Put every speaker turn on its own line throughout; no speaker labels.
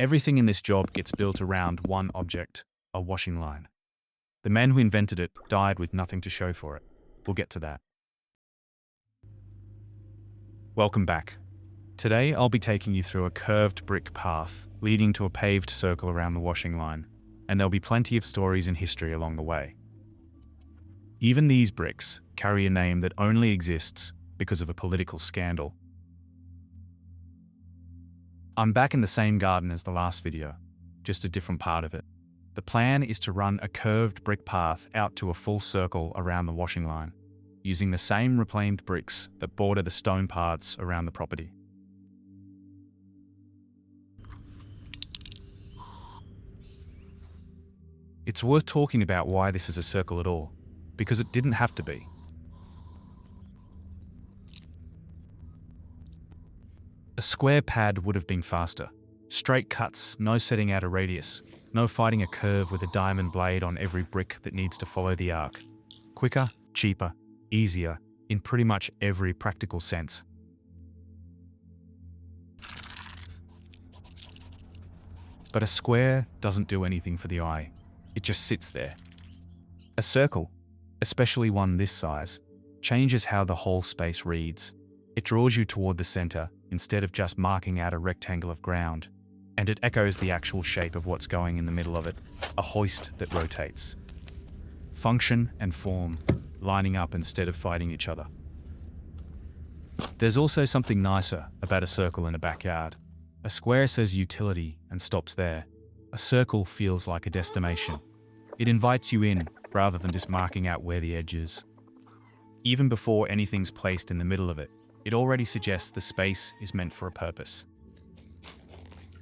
Everything in this job gets built around one object, a washing line. The man who invented it died with nothing to show for it. We'll get to that. Welcome back. Today I'll be taking you through a curved brick path leading to a paved circle around the washing line, and there'll be plenty of stories and history along the way. Even these bricks carry a name that only exists because of a political scandal. I'm back in the same garden as the last video, just a different part of it. The plan is to run a curved brick path out to a full circle around the washing line, using the same reclaimed bricks that border the stone paths around the property. It's worth talking about why this is a circle at all, because it didn't have to be. A square pad would have been faster. Straight cuts, no setting out a radius, no fighting a curve with a diamond blade on every brick that needs to follow the arc. Quicker, cheaper, easier, in pretty much every practical sense. But a square doesn't do anything for the eye. It just sits there. A circle, especially one this size, changes how the whole space reads. It draws you toward the center instead of just marking out a rectangle of ground, and it echoes the actual shape of what's going in the middle of it, a hoist that rotates. Function and form lining up instead of fighting each other. There's also something nicer about a circle in a backyard. A square says utility and stops there. A circle feels like a destination. It invites you in rather than just marking out where the edge is. Even before anything's placed in the middle of it, it already suggests the space is meant for a purpose.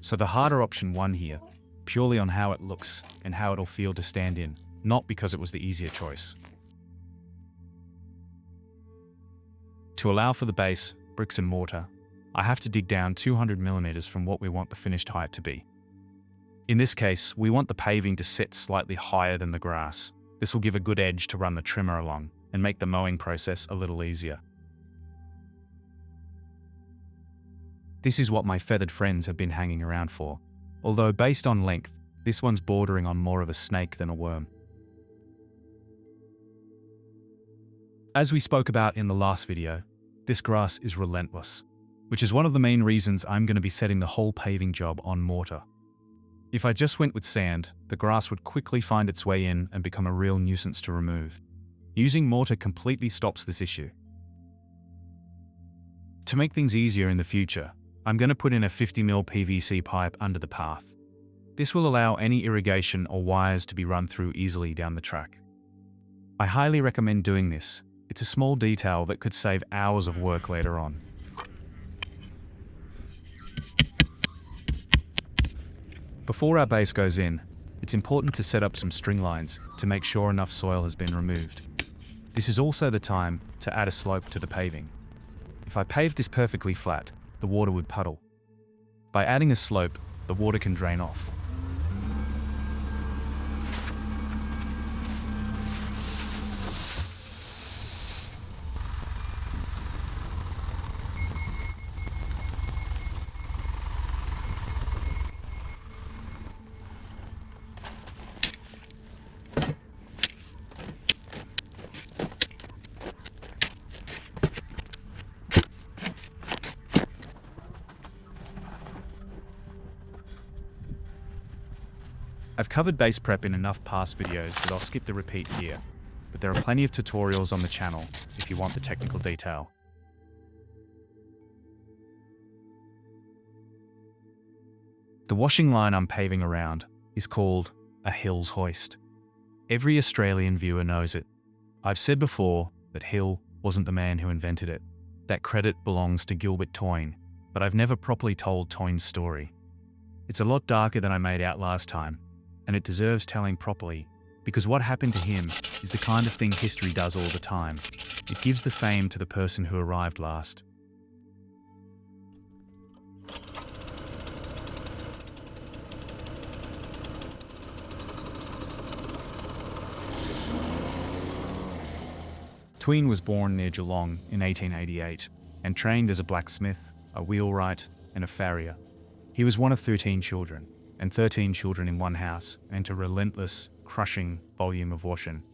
So the harder option won here, purely on how it looks and how it'll feel to stand in, not because it was the easier choice. To allow for the base, bricks and mortar, I have to dig down 200 millimeters from what we want the finished height to be. In this case, we want the paving to sit slightly higher than the grass. This will give a good edge to run the trimmer along and make the mowing process a little easier. This is what my feathered friends have been hanging around for, although based on length, this one's bordering on more of a snake than a worm. As we spoke about in the last video, this grass is relentless, which is one of the main reasons I'm going to be setting the whole paving job on mortar. If I just went with sand, the grass would quickly find its way in and become a real nuisance to remove. Using mortar completely stops this issue. To make things easier in the future, I'm going to put in a 50mm PVC pipe under the path. This will allow any irrigation or wires to be run through easily down the track. I highly recommend doing this. It's a small detail that could save hours of work later on. Before our base goes in, it's important to set up some string lines to make sure enough soil has been removed. This is also the time to add a slope to the paving. If I paved this perfectly flat, the water would puddle. By adding a slope, the water can drain off. I've covered base prep in enough past videos that I'll skip the repeat here, but there are plenty of tutorials on the channel if you want the technical detail. The washing line I'm paving around is called a Hills Hoist. Every Australian viewer knows it. I've said before that Hill wasn't the man who invented it. That credit belongs to Gilbert Toyne, but I've never properly told Toyne's story. It's a lot darker than I made out last time, and it deserves telling properly, because what happened to him is the kind of thing history does all the time. It gives the fame to the person who arrived last. Toyne was born near Geelong in 1888 and trained as a blacksmith, a wheelwright, and a farrier. He was one of 13 children, and 13 children in one house meant a relentless, crushing volume of washing.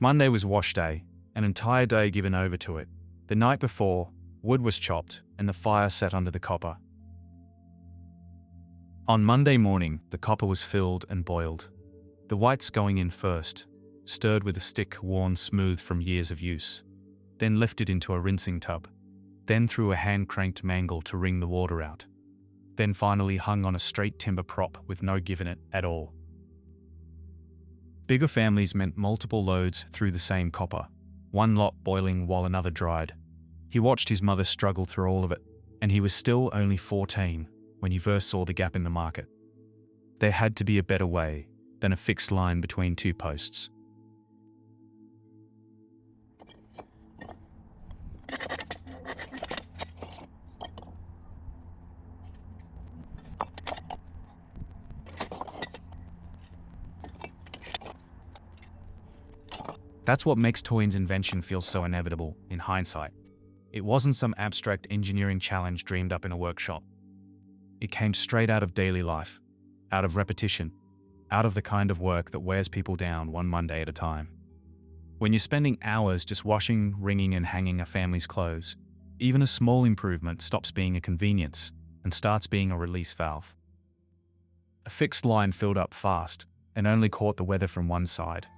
Monday was wash day, an entire day given over to it. The night before, wood was chopped and the fire set under the copper. On Monday morning, the copper was filled and boiled. The whites going in first, stirred with a stick worn smooth from years of use, then lifted into a rinsing tub, then through a hand-cranked mangle to wring the water out, then finally hung on a straight timber prop with no give in it at all. Bigger families meant multiple loads through the same copper, one lot boiling while another dried. He watched his mother struggle through all of it, and he was still only 14 when he first saw the gap in the market. There had to be a better way than a fixed line between two posts. That's what makes Toyne's invention feel so inevitable in hindsight. It wasn't some abstract engineering challenge dreamed up in a workshop. It came straight out of daily life, out of repetition, out of the kind of work that wears people down one Monday at a time. When you're spending hours just washing, wringing, and hanging a family's clothes, even a small improvement stops being a convenience and starts being a release valve. A fixed line filled up fast and only caught the weather from one side.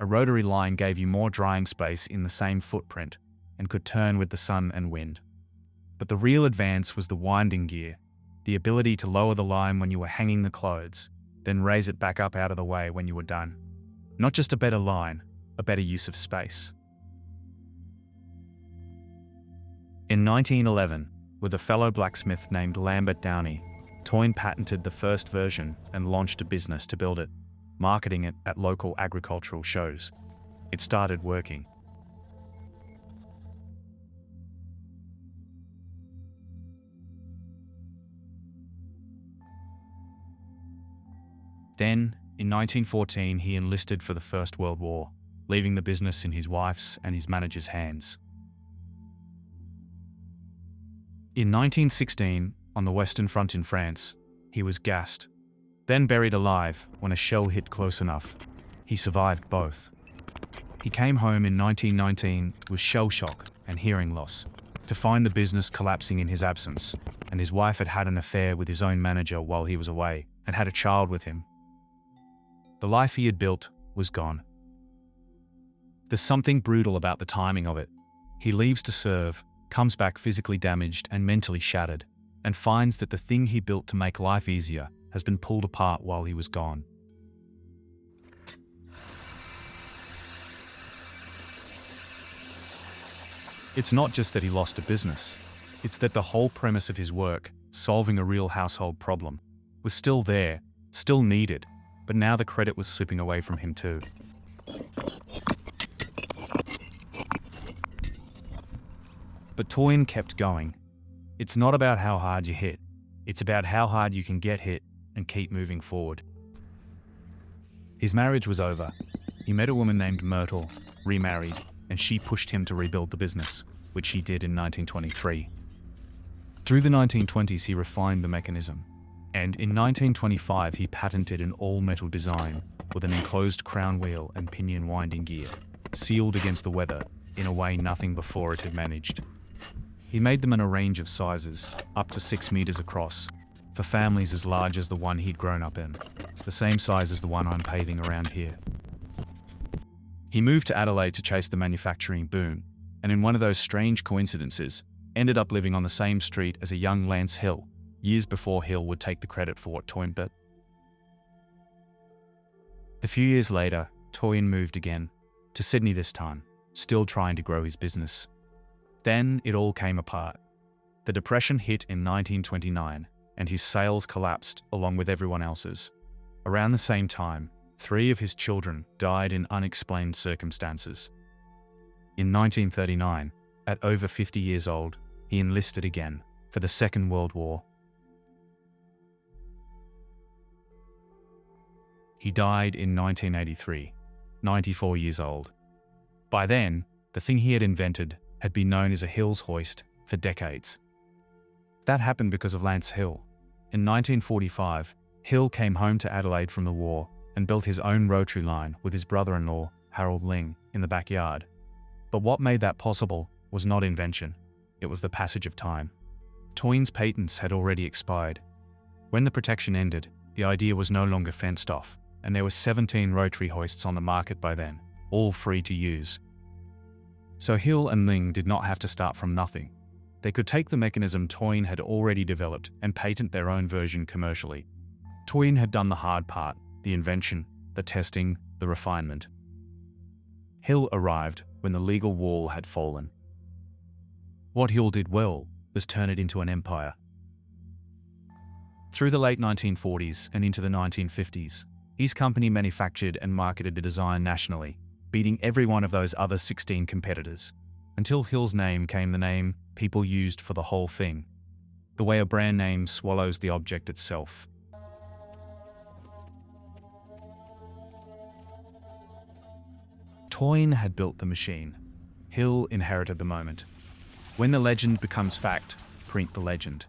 A rotary line gave you more drying space in the same footprint and could turn with the sun and wind. But the real advance was the winding gear, the ability to lower the line when you were hanging the clothes, then raise it back up out of the way when you were done. Not just a better line, a better use of space. In 1911, with a fellow blacksmith named Lambert Downey, Toyne patented the first version and launched a business to build it, marketing it at local agricultural shows. It started working. Then, in 1914, he enlisted for the First World War, leaving the business in his wife's and his manager's hands. In 1916, on the Western Front in France, he was gassed, then buried alive when a shell hit close enough. He survived both. He came home in 1919 with shell shock and hearing loss, to find the business collapsing in his absence, and his wife had had an affair with his own manager while he was away and had a child with him. The life he had built was gone. There's something brutal about the timing of it. He leaves to serve, comes back physically damaged and mentally shattered, and finds that the thing he built to make life easier has been pulled apart while he was gone. It's not just that he lost a business, it's that the whole premise of his work, solving a real household problem, was still there, still needed, but now the credit was slipping away from him too. But Toyne kept going. It's not about how hard you hit, it's about how hard you can get hit and keep moving forward. His marriage was over. He met a woman named Myrtle, remarried, and she pushed him to rebuild the business, which he did in 1923. Through the 1920s, he refined the mechanism, and in 1925 he patented an all-metal design with an enclosed crown wheel and pinion winding gear, sealed against the weather in a way nothing before it had managed. He made them in a range of sizes, up to 6 meters across, for families as large as the one he'd grown up in, the same size as the one I'm paving around here. He moved to Adelaide to chase the manufacturing boom, and in one of those strange coincidences, ended up living on the same street as a young Lance Hill, years before Hill would take the credit for what Toyne built. A few years later, Toyne moved again, to Sydney this time, still trying to grow his business. Then it all came apart. The Depression hit in 1929, and his sales collapsed along with everyone else's. Around the same time, 3 of his children died in unexplained circumstances. In 1939, at over 50 years old, he enlisted again for the Second World War. He died in 1983, 94 years old. By then, the thing he had invented had been known as a Hills Hoist for decades. That happened because of Lance Hill. In 1945, Hill came home to Adelaide from the war and built his own rotary line with his brother-in-law, Harold Ling, in the backyard. But what made that possible was not invention, it was the passage of time. Toyne's patents had already expired. When the protection ended, the idea was no longer fenced off, and there were 17 rotary hoists on the market by then, all free to use. So Hill and Ling did not have to start from nothing. They could take the mechanism Toyne had already developed and patent their own version commercially. Toyne had done the hard part, the invention, the testing, the refinement. Hill arrived when the legal wall had fallen. What Hill did well was turn it into an empire. Through the late 1940s and into the 1950s, his company manufactured and marketed the design nationally, beating every one of those other 16 competitors, until Hill's name came the name people used for the whole thing, the way a brand name swallows the object itself. Toyne had built the machine. Hill inherited the moment. When the legend becomes fact, print the legend.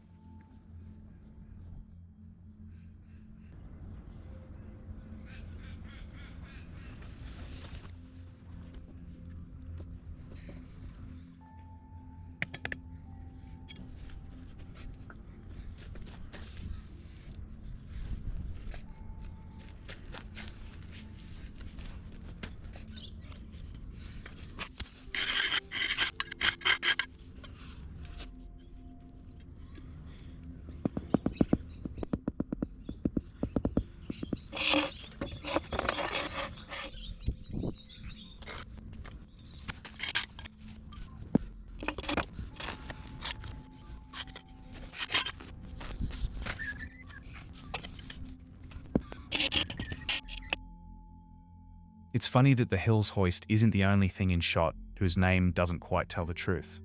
It's funny that the Hills Hoist isn't the only thing in shot whose name doesn't quite tell the truth.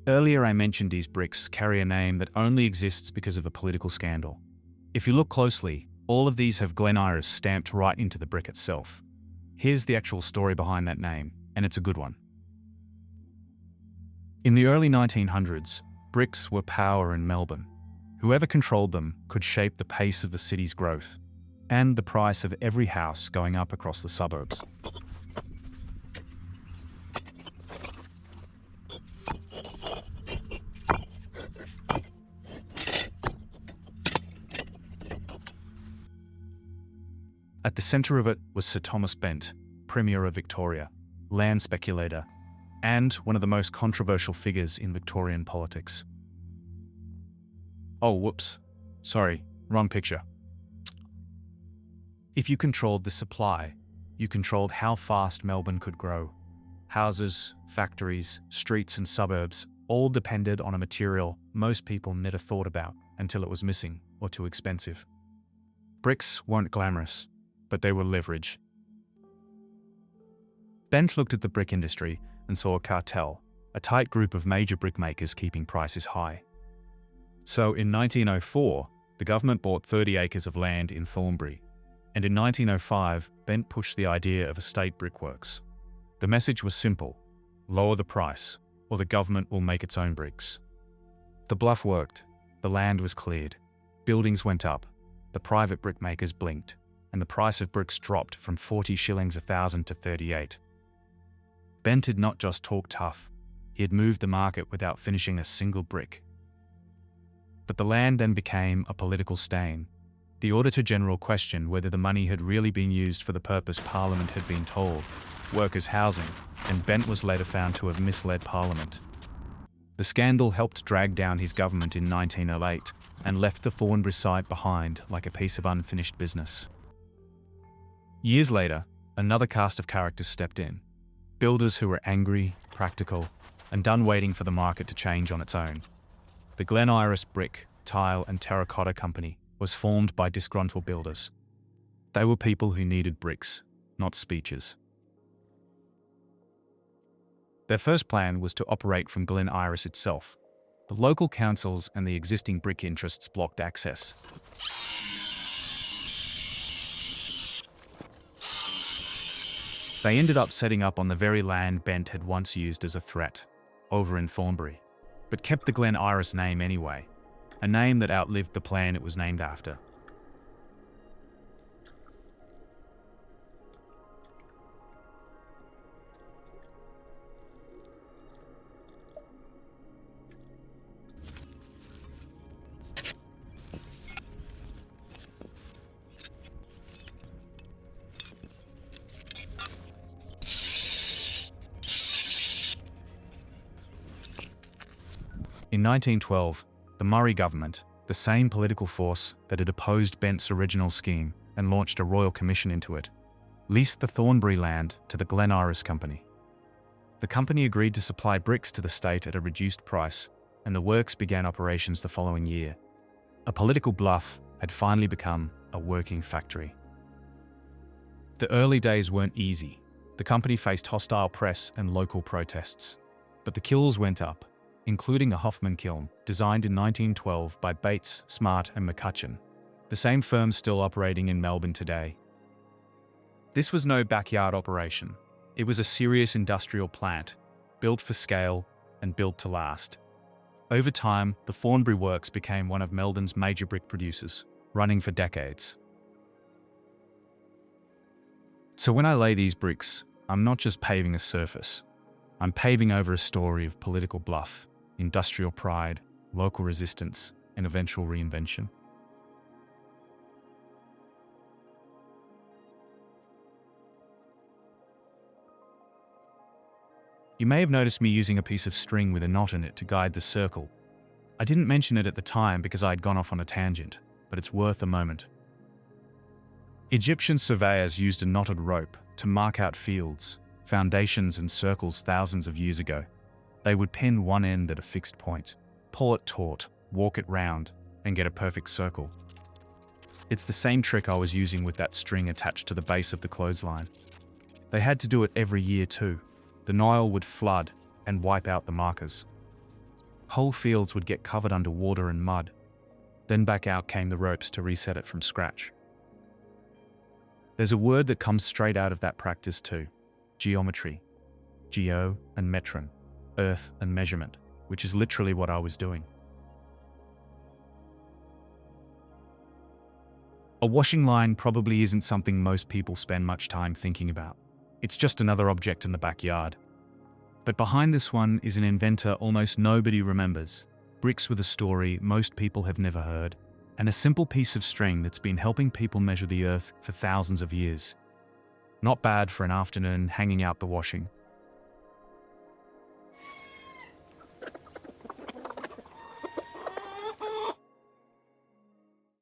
Earlier I mentioned these bricks carry a name that only exists because of a political scandal. If you look closely, all of these have Glen Iris stamped right into the brick itself. Here's the actual story behind that name, and it's a good one. In the early 1900s, bricks were power in Melbourne. Whoever controlled them could shape the pace of the city's growth, and the price of every house going up across the suburbs. At the centre of it was Sir Thomas Bent, Premier of Victoria, land speculator, and one of the most controversial figures in Victorian politics. Oh, whoops. Sorry, wrong picture. If you controlled the supply, you controlled how fast Melbourne could grow. Houses, factories, streets and suburbs all depended on a material most people never thought about until it was missing or too expensive. Bricks weren't glamorous, but they were leverage. Bent looked at the brick industry and saw a cartel, a tight group of major brickmakers keeping prices high. So in 1904, the government bought 30 acres of land in Thornbury, and in 1905, Bent pushed the idea of a state brickworks. The message was simple: lower the price, or the government will make its own bricks. The bluff worked. The land was cleared. Buildings went up. The private brickmakers blinked, and the price of bricks dropped from 40 shillings a thousand to 38. Bent had not just talked tough, he had moved the market without finishing a single brick. But the land then became a political stain. The Auditor-General questioned whether the money had really been used for the purpose Parliament had been told, workers' housing, and Bent was later found to have misled Parliament. The scandal helped drag down his government in 1908 and left the Thornbury site behind like a piece of unfinished business. Years later, another cast of characters stepped in. Builders who were angry, practical, and done waiting for the market to change on its own. The Glen Iris Brick, Tile and Terracotta Company was formed by disgruntled builders. They were people who needed bricks, not speeches. Their first plan was to operate from Glen Iris itself. The local councils and the existing brick interests blocked access. They ended up setting up on the very land Bent had once used as a threat, over in Thornbury, but kept the Glen Iris name anyway, a name that outlived the plan it was named after. In 1912, the Murray government, the same political force that had opposed Bent's original scheme and launched a royal commission into it, leased the Thornbury land to the Glen Iris Company. The company agreed to supply bricks to the state at a reduced price, and the works began operations the following year. A political bluff had finally become a working factory. The early days weren't easy. The company faced hostile press and local protests, but the kilns went up, including a Hoffman kiln, designed in 1912 by Bates, Smart and McCutcheon, the same firm still operating in Melbourne today. This was no backyard operation. It was a serious industrial plant, built for scale and built to last. Over time, the Thornbury Works became one of Melbourne's major brick producers, running for decades. So when I lay these bricks, I'm not just paving a surface. I'm paving over a story of political bluff, industrial pride, local resistance, and eventual reinvention. You may have noticed me using a piece of string with a knot in it to guide the circle. I didn't mention it at the time because I had gone off on a tangent, but it's worth a moment. Egyptian surveyors used a knotted rope to mark out fields, foundations and circles thousands of years ago. They would pin one end at a fixed point, pull it taut, walk it round, and get a perfect circle. It's the same trick I was using with that string attached to the base of the clothesline. They had to do it every year too. The Nile would flood and wipe out the markers. Whole fields would get covered under water and mud. Then back out came the ropes to reset it from scratch. There's a word that comes straight out of that practice too: geometry. Geo and metron, earth and measurement, which is literally what I was doing. A washing line probably isn't something most people spend much time thinking about. It's just another object in the backyard. But behind this one is an inventor almost nobody remembers, bricks with a story most people have never heard, and a simple piece of string that's been helping people measure the earth for thousands of years. Not bad for an afternoon hanging out the washing.